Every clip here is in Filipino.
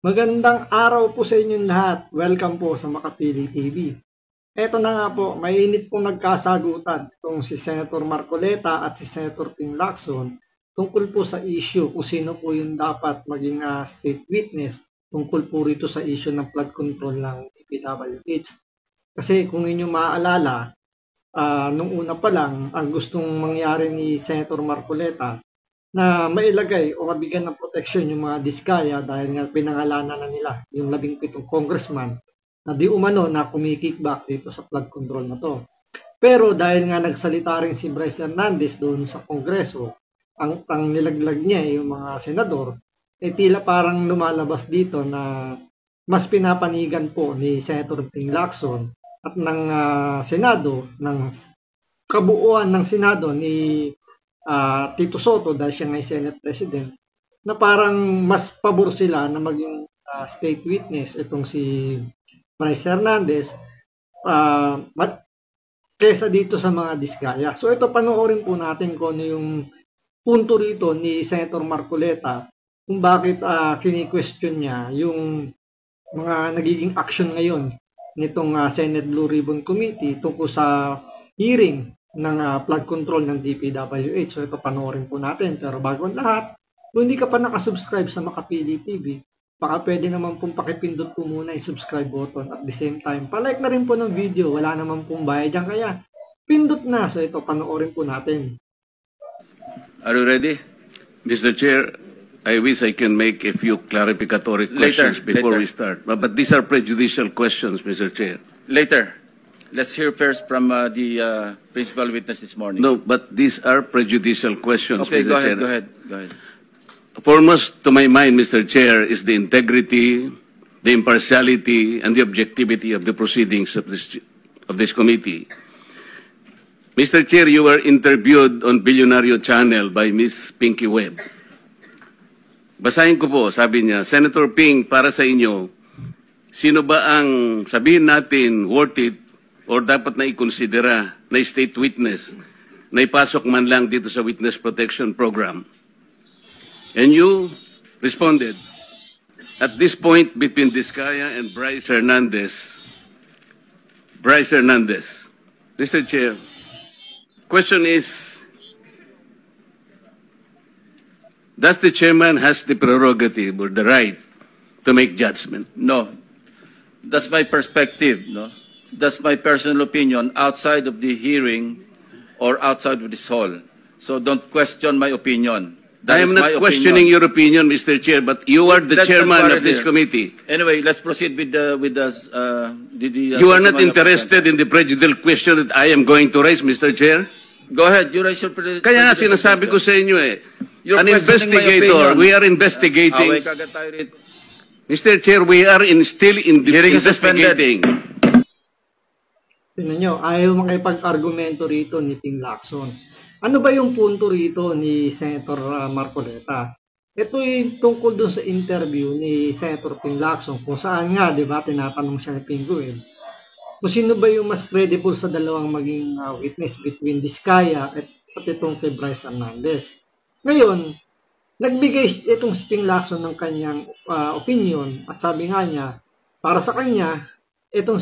Magandang araw po sa inyong lahat. Welcome po sa Makapili TV. Eto na nga po, mainit pong nagkasagutan itong si Senator Marcoleta at si Senator Ping Lacson tungkol po sa issue kung sino po yung dapat maging state witness tungkol po rito sa issue ng flood control ng DPWH. Kasi kung inyo maaalala, nung una pa lang, ang gustong mangyari ni Senator Marcoleta na mailagay o mabigyan ng proteksyon yung mga diskaya dahil nga pinangalanan na nila yung 17 congressman na di umano na kumikickback dito sa flood control na to. Pero dahil nga nagsalita rin si Bryce Hernandez doon sa Kongreso, ang nilaglag niya yung mga senador, tila parang lumalabas dito na mas pinapanigan po ni Senator Ping Lacson at ng Senado, ng kabuuan ng Senado ni Tito Soto dahil siya ngay Senate President, na parang mas pabor sila na maging state witness itong si Bryce Hernandez kesa dito sa mga diskaya. So ito, panoorin po natin kung ano yung punto rito ni Senator Marcoleta kung bakit kini-question niya yung mga nagiging action ngayon nitong Senate Blue Ribbon Committee tungkol sa hearing ng flood control ng DPWH. So ito, panoorin po natin. Pero bago ang lahat, kung hindi ka pa nakasubscribe sa Makapili TV, baka pwede naman pong pakipindot po muna yung subscribe button at the same time, palike na rin po ng video. Wala naman pong bayad dyan, kaya pindot na. So ito, panoorin po natin. Are you ready? Mr. Chair, I wish I can make a few clarificatory questions before we start. But these are prejudicial questions, Mr. Chair. Later. Let's hear first from the principal witness this morning. No, but these are prejudicial questions, Okay, Mr. Chair. go ahead. Foremost to my mind, Mr. Chair, is the integrity, the impartiality, and the objectivity of the proceedings of this committee. Mr. Chair, you were interviewed on Billionario Channel by Ms. Pinky Webb. Basahin ko po, sabi niya, Senator Ping, para sa inyo, sino ba ang sabihin natin worth it or dapat na ikonsidera na state witness na ipasok man lang dito sa Witness Protection Program? And you responded, at this point between Diskaya and Bryce Hernandez, Mr. Chair, question is, does the chairman has the prerogative or the right to make judgment? No. That's my perspective, no? That's my personal opinion outside of the hearing or outside of this hall. So don't question my opinion. I am not questioning your opinion, Mr. Chair, but you are the chairman of this committee. Anyway, let's proceed with the You are not interested in the prejudicial question that I am going to raise, Mr. Chair? Go ahead, you raise your Kaya nga sinasabi ko sa inyo an investigator, we are investigating. Mr. Chair, we are still investigating. Tingnan nyo, ayaw makipag-argumento rito ni Ping Lacson. Ano ba yung punto rito ni Senator Marcoleta? Ito yung tungkol dun sa interview ni Senator Ping Lacson kung saan nga, di ba, tinatanong siya ni Ping Guel kung sino ba yung mas credible sa dalawang maging witness between Diskaya at itong kay Bryce Hernandez. Ngayon, nagbigay itong si Ping Lacson ng kanyang opinion at sabi nga niya, para sa kanya, itong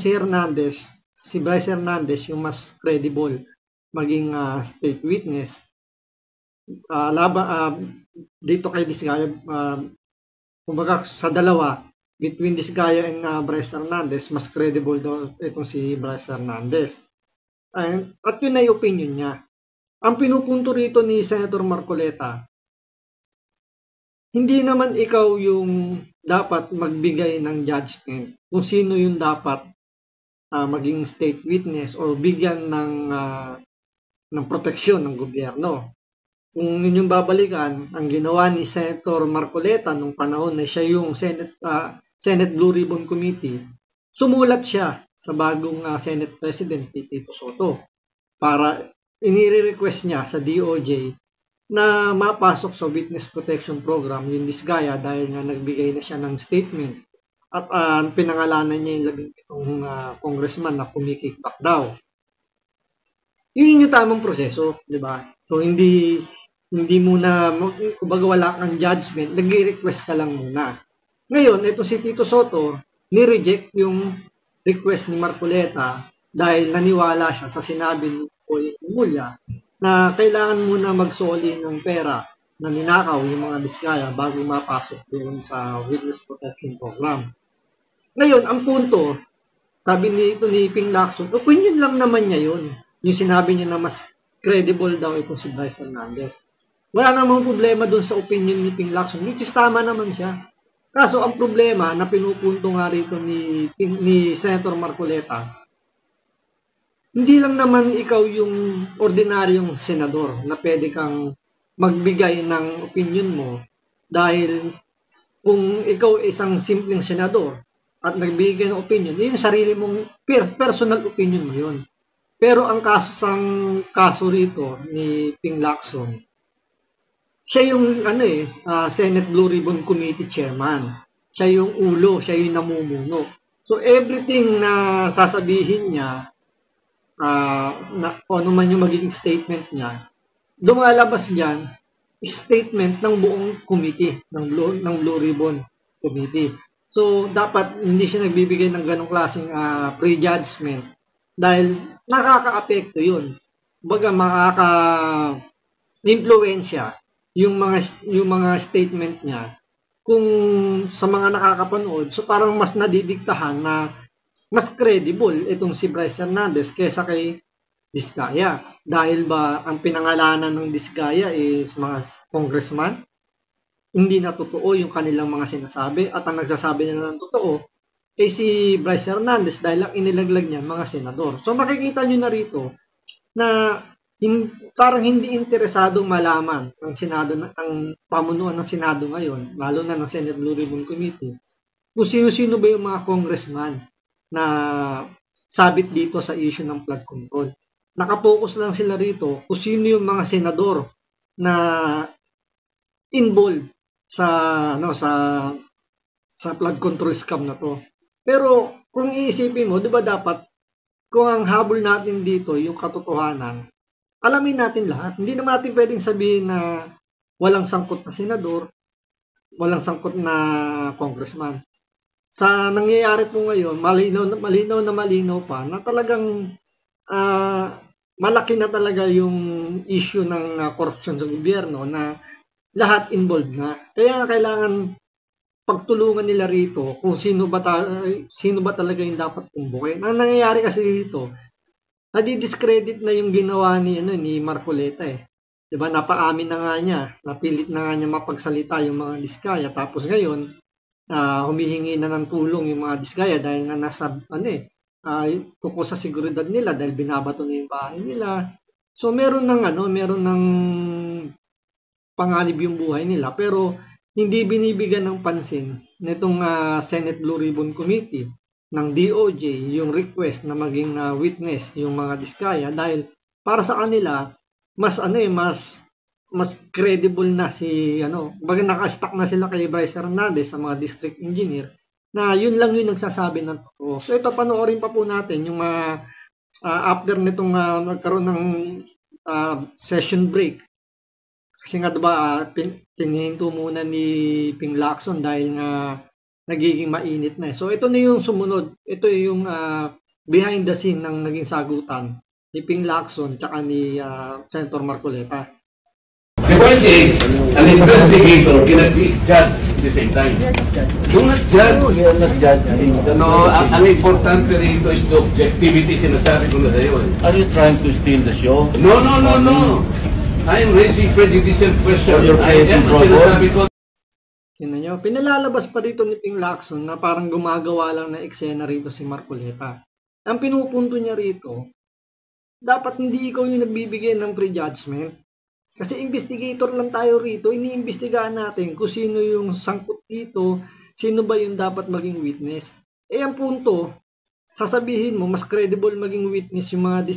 si Bryce Hernandez yung mas credible maging state witness dito kay Diskaya, kumbaga sa dalawa between Diskaya and Bryce Hernandez, mas credible daw itong si Bryce Hernandez. At yun na yung opinion niya. Ang pinupunto rito ni Senator Marcoleta, hindi naman ikaw yung dapat magbigay ng judgment kung sino yung dapat maging state witness o bigyan ng proteksyon ng gobyerno. Kung ninyong babalikan, ang ginawa ni Senator Marcoleta nung panahon na siya yung Senate Blue Ribbon Committee, sumulat siya sa bagong Senate President Tito Soto para inire-request niya sa DOJ na mapasok sa Witness Protection Program yung Diskaya dahil nga nagbigay na siya ng statement at pinangalanan niya yung 17 congressman na kumikickback daw. Yun yung tamang proseso, di ba? So hindi muna, kumbaga wala kang judgment, nag-request ka lang muna. Ngayon, ito si Tito Soto, ni-reject yung request ni Marcoleta dahil naniwala siya sa sinabi ni Poy Mulya na kailangan muna magsoli ng pera na ninakaw yung mga diskaya bago mapasok doon sa Witness Protection Program. Ngayon, ang punto, sabi ni Ping Lacson, opinion lang naman niya yun. Yung sinabi niya na mas credible daw itong si Bryce Hernandez. Wala namang problema doon sa opinion ni Ping Lacson, which is tama naman siya. Kaso ang problema na pinupunto nga rito ni Senator Marcoleta, hindi lang naman ikaw yung ordinaryong senador na pwede kang magbigay ng opinion mo dahil kung ikaw isang simpleng senador at nagbigay ng opinion, yun sarili mong personal opinion mo yun. Pero ang kaso rito ni Ping Lacson, siya yung Senate Blue Ribbon Committee Chairman. Siya yung ulo, siya yung namumuno. So everything na sasabihin niya, ano man yung magiging statement niya, lumalabas diyan statement ng buong committee, ng Blue Ribbon Committee. So dapat hindi siya nagbibigay ng ganong klaseng prejudgment dahil nakaka-apekto yun. Baga makaka-influensya yung mga statement niya kung sa mga nakakapanood. So parang mas nadidiktahan na mas credible itong si Bryce Hernandez kaysa kay Diskaya. Dahil ba ang pinangalanan ng Diskaya is mga congressman? Hindi na totoo yung kanilang mga sinasabi at ang nagsasabi nila ng totoo ay si Bryce Hernandez dahil ang inilaglag niya mga senador. So makikita nyo na rito na parang hindi interesadong malaman ng Senado, ang pamunuan ng Senado ngayon, lalo na ng Senate Blue Ribbon Committee, kung sino-sino ba yung mga congressman na sabit dito sa issue ng flood control. Nakapokus lang sila rito kung sino yung mga senador na involved sa flood control scam na to. Pero kung iisipin mo, 'di ba dapat kung ang habol natin dito yung katotohanan, alamin natin lahat. Hindi naman natin pwedeng sabihin na walang sangkot na senador, walang sangkot na congressman. Sa nangyayari po ngayon, malinaw pa na talagang malaki na talaga yung issue ng korupsyon sa gobyerno na lahat involved na. Kaya kailangan pagtulungan nila rito kung sino ba talaga yung dapat tumbukin. Ang nangyayari kasi dito, nadi-discredit na yung ginawa ni Marcoleta eh. 'Di ba? Napaamin na nga niya, napilit na nga niya mapagsalita yung mga Diskaya, tapos ngayon humihingi na ng tulong yung mga Diskaya dahil na nasa tungkol sa seguridad nila dahil binabato na yung bahay nila. So meron ng panganib yung buhay nila, pero hindi binibigyan ng pansin nitong Senate Blue Ribbon Committee ng DOJ yung request na maging witness yung mga Diskaya dahil para sa kanila mas credible na baga naka-stuck na sila kay Bryce Hernandez sa mga district engineer na yun lang yung nagsasabi ng totoo. So ito, panoorin pa po natin yung after nitong nagkaroon ng session break. Kasi nga diba, pinihinto muna ni Ping Lacson dahil nga nagiging mainit na. So ito na yung sumunod. Ito yung behind the scene ng naging sagutan ni Ping Lacson tsaka ni Senator Marcoleta. The point is, an investigator cannot be judged at the same time. Do not judge. You're not judging. No, ang importante rito is the objectivity, sinasabi ko na tayo. Are you trying to steal the show? No. I am raising prejudicial question. So you're I am sinasabi ko. Tingnan nyo, pinalalabas pa rito ni Ping Lacson na parang gumagawa lang na eksena rito si Marcoleta. Ang pinupunto niya rito, dapat hindi ikaw yung nagbibigay ng prejudgment. Kasi investigator lang tayo rito, iniimbestigahan natin kung sino yung sangkot dito, sino ba yung dapat maging witness. Ang punto, sasabihin mo, mas credible maging witness yung mga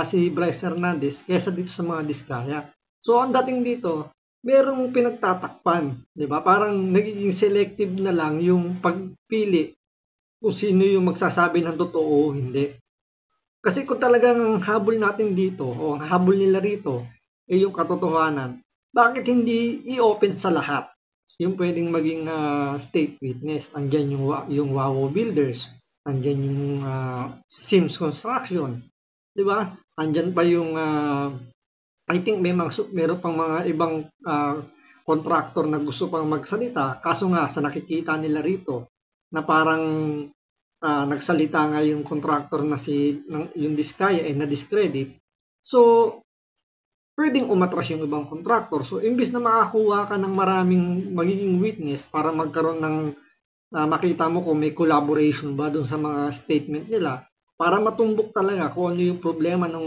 si Bryce Hernandez kaysa dito sa mga Diskaya. So, ang dating dito, merong pinagtatakpan, di ba? Parang nagiging selective na lang yung pagpili kung sino yung magsasabi ng totoo o hindi. Kasi kung talagang habol natin dito, o ang habol nila rito, yung katotohanan, bakit hindi i-open sa lahat? yung pwedeng maging state witness. Andyan yung Wawo Builders, andyan yung Sims Construction, di ba? Andyan pa yung I think meron pang mga ibang contractor na gusto pang magsalita, kaso nga sa nakikita nila rito na parang nagsalita nga yung contractor na yung Diskaya na-discredit. So, pwedeng umatras yung ibang contractor. So, imbis na makakuha ka ng maraming magiging witness para magkaroon ng makita mo kung may collaboration ba dun sa mga statement nila, para matumbok talaga kung ano yung problema ng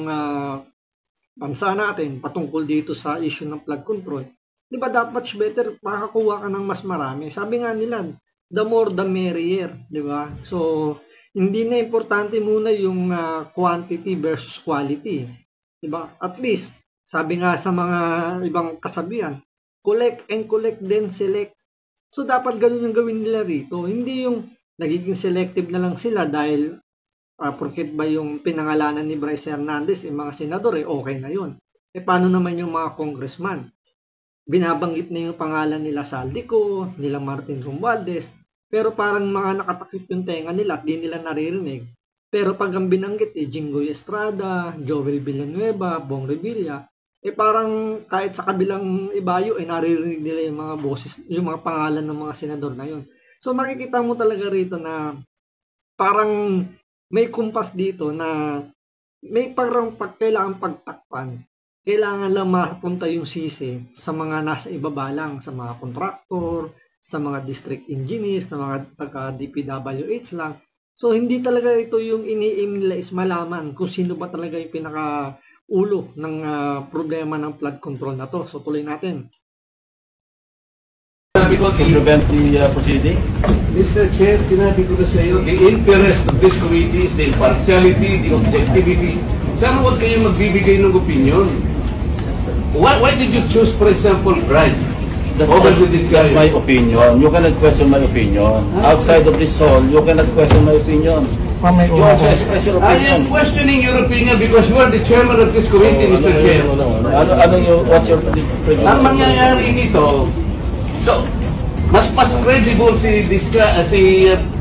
bansa natin patungkol dito sa issue ng flood control. Di ba that much better makakuha ka ng mas marami? Sabi nga nila, the more the merrier, di ba? So, hindi na importante muna yung quantity versus quality. Di ba? At least, sabi nga sa mga ibang kasabihan, collect and collect then select. So, dapat ganun yung gawin nila rito. Hindi yung nagiging selective na lang sila dahil porket ba yung pinangalanan ni Bryce Hernandez, yung mga senador, okay na yun. Paano naman yung mga congressman? Binabanggit na yung pangalan nila Saldico, nila Martin Romualdez, pero parang mga nakatakip yung tenga nila at di nila naririnig. Pero pag ang binanggit Jinggoy Estrada, Joel Villanueva, Bong Revilla, parang kahit sa kabilang ibayo naririnig nila yung mga boses, yung mga pangalan ng mga senador na yun. So makikita mo talaga rito na parang may kumpas dito na may parang kailangan pagtakpan. Kailangan lang mapunta yung sisi sa mga nasa ibaba lang, sa mga kontraktor, sa mga district engineers, sa mga taga-DPWH lang. So, hindi talaga ito yung ini-aim nila is malaman kung sino ba talaga yung pinaka-ulo ng problema ng flood control na to. So, tuloy natin. To prevent the proceeding? Mr. Chair, sinabi ko na sa iyo, the interest of this committee is the impartiality, the objectivity. Sana huwag kayo magbibigay ng opinion. Why did you choose, for example, Bryce? That's my opinion. You cannot question my opinion. Outside of this hall, you cannot question my opinion. You also express your I opinion. am questioning your opinion because you are the chairman of this committee, Mr. Chair. What's your opinion? Ang mangyayari nito, so, mas credible si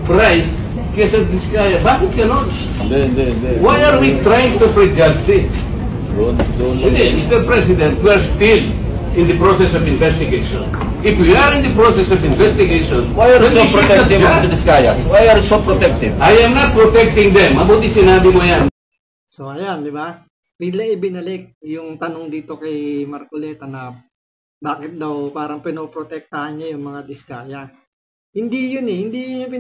Bryce kesa Diskaya. Bakit ganon? Hindi. Why are we trying to prejudge this? Hindi, Mr. President, we are still in the process of investigation. If we are in the process of investigation, Why are you then so we should protective not of the judge. Discayas? Why are you so protective? I am not protecting them. Mabuti sinabi mo yan. So, ayan, di ba? Bigla ibinalik yung tanong dito kay Marcoleta na bakit daw parang pinoprotektahan niya yung mga Diskaya. Hindi yun eh. Hindi yun yung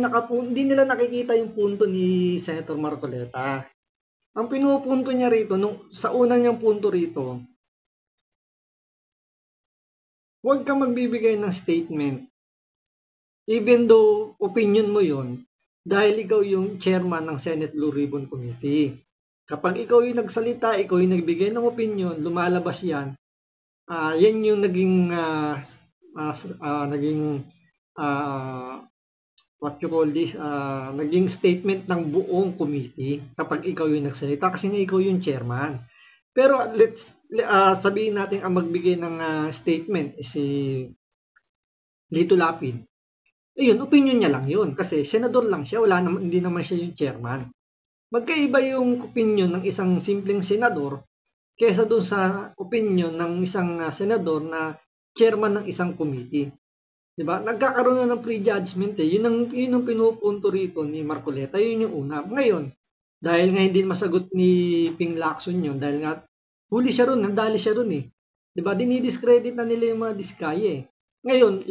hindi nila nakikita yung punto ni Senator Marcoleta. Ang pinupunto niya rito, sa unang niyang punto rito, huwag kang magbibigay ng statement. Even though opinion mo yun, dahil ikaw yung chairman ng Senate Blue Ribbon Committee. Kapag ikaw yung nagsalita, ikaw yung nagbigay ng opinion, lumalabas yan, yan yung naging what you call this, naging statement ng buong committee kapag ikaw yung nagsalita kasi nga ikaw yung chairman. Pero sabihin natin ang magbigay ng statement si Lito Lapid. Ayun, opinion niya lang yun kasi senador lang siya, hindi naman siya yung chairman. Magkaiba yung opinion ng isang simpleng senador kaysa doon sa opinion ng isang senador na chairman ng isang committee. Diba? Nagkakaroon na ng prejudgment eh. Yun ang pinupunto rito ni Marcoleta. Yun yung una. Ngayon, dahil nga hindi masagot ni Ping Lacson yun, dahil nga huli siya ron, nandali siya ron eh. Diba? Dinidiscredit na nila yung mga Diskaya eh. Ngayon,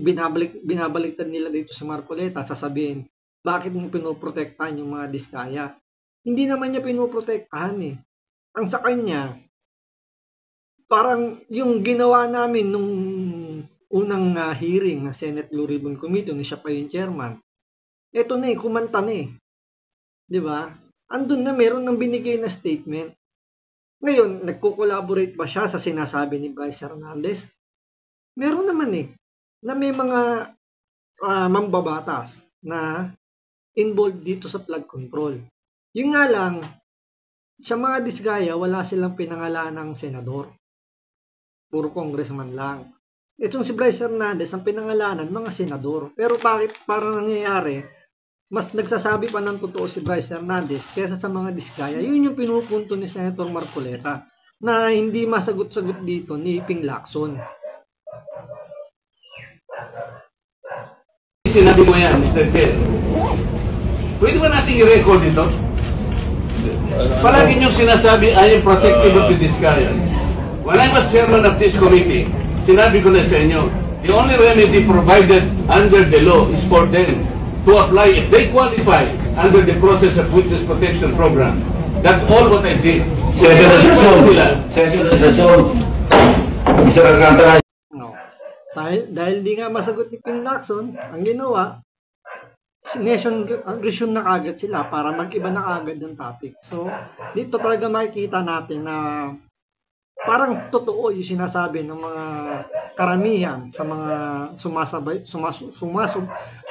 binabaliktad nila dito sa Marcoleta, sasabihin, bakit mo pinoprotektahan yung mga Diskaya? Hindi naman niya pinoprotektahan eh. Ang sa kanya, parang yung ginawa namin nung unang hearing ng Senate Blue Ribbon Committee, na siya pa yung chairman, eto na eh, kumanta na eh. Diba? Andun na meron ng binigay na statement. Ngayon, nagko-collaborate ba siya sa sinasabi ni Bryce Hernandez? Meron naman eh, na may mga mambabatas na involved dito sa flood control. Yung nga lang, sa mga Diskaya, wala silang pinangalan ng senador. Puro congressman lang. Itong si Bryce Hernandez, ang pinangalanan, mga senador. Pero bakit parang nangyayari, mas nagsasabi pa ng totoo si Bryce Hernandez kaysa sa mga diskaya? Yun yung pinupunto ni Senator Marcoleta na hindi masagot-sagot dito ni Ping Lacson. Sinabi mo yan, Mr. Chair. Pwede ba natin i-record ito? Palagi niyong sinasabi, I am protective of the diskaya. When I was chairman of this committee, sinabi ko na sa inyo, the only remedy provided under the law is for them to apply if they qualify under the process of witness protection program. That's all what I did. Session na session. Mr. Alcantara. No. Dahil di nga masagot ni Ping Lacson, ang ginawa, resume na kagad sila para mag-iba na kagad yung topic. So, dito talaga makikita natin na parang totoo yung sinasabi ng mga karamihan sa mga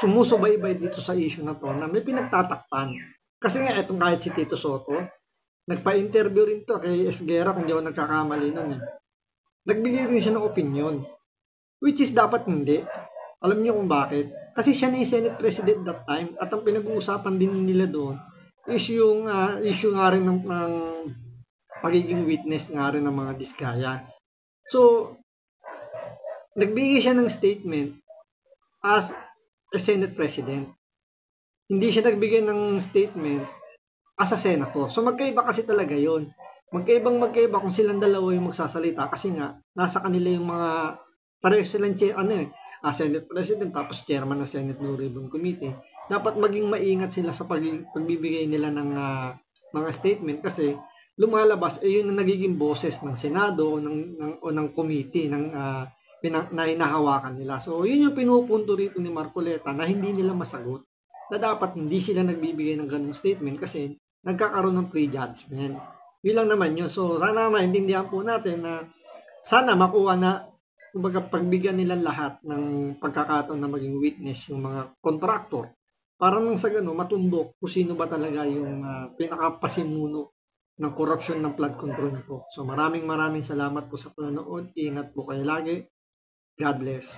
sumusubaybay dito sa issue na to na may pinagtatakpan. Kasi nga itong kahit si Tito Soto, nagpa-interview rin to kay Esguerra kung di ako nagkakamali nun eh. Nagbigay rin siya ng opinion, which is dapat hindi. Alam niyo kung bakit? Kasi siya na yung Senate President that time at ang pinag-uusapan din nila doon is yung issue nga rin ng pagiging witness nga rin ng mga diskaya. So, nagbigay siya ng statement as a Senate President. Hindi siya nagbigay ng statement as a Senator. So, magkaiba kasi talaga yon. Magkaiba kung silang dalawa yung magsasalita kasi nga, nasa kanila yung mga pareho silang Senate President tapos chairman ng Senate Blue Ribbon Committee. Dapat maging maingat sila sa pagbibigay nila ng mga statement kasi lumalabas yun ang nagiging boses ng Senado o ng committee na hinahawakan nila. So yun yung pinupunto rito ni Marcoleta na hindi nila masagot, na dapat hindi sila nagbibigay ng ganung statement kasi nagkakaroon ng prejudgment. Yun lang naman yun. So sana maintindihan po natin na sana makuha na kumbaga pagbigyan nila lahat ng pagkakataon na maging witness yung mga contractor para nang sa gano'n matumbok kung sino ba talaga yung pinakapasimuno ng korupsyon ng flood control na po. So maraming salamat po sa panonood. Ingat po kayo lagi. God bless.